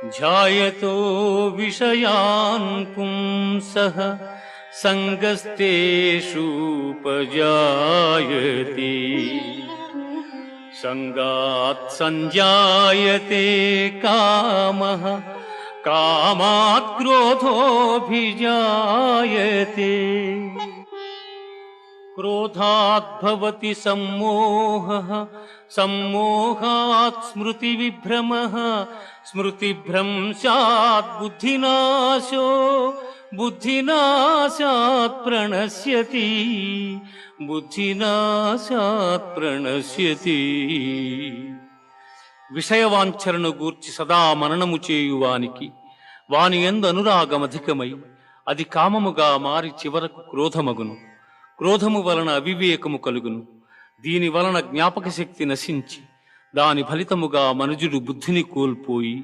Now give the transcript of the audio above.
ధ్యాయతో విషయాన్ పుంసః సంగస్తేషూపజాయతే సంగాత్ సంజాయతే కామః కామాత్ క్రోధోభిజాయతే క్రోధాత్ భవతి సమ్మోహః సమ్మోహాత్ స్మృతివిభ్రమః స్మృతిభ్రంశాత్ బుద్ధినాశో బుద్ధినాశాత్ ప్రణశ్యతి బుద్ధినాశాత్ ప్రణశ్యతి. విషయవాంఛలను గూర్చి సదా మననము చేయువానికి వాని యందు అనురాగమధికమై అది కామముగా మారి చివరకు క్రోధమగును. క్రోధము వలన అవివేకము కలుగును. దీని వలన జ్ఞాపక శక్తి నశించి దాని ఫలితముగా మనుజుడు బుద్ధిని కోల్పోయి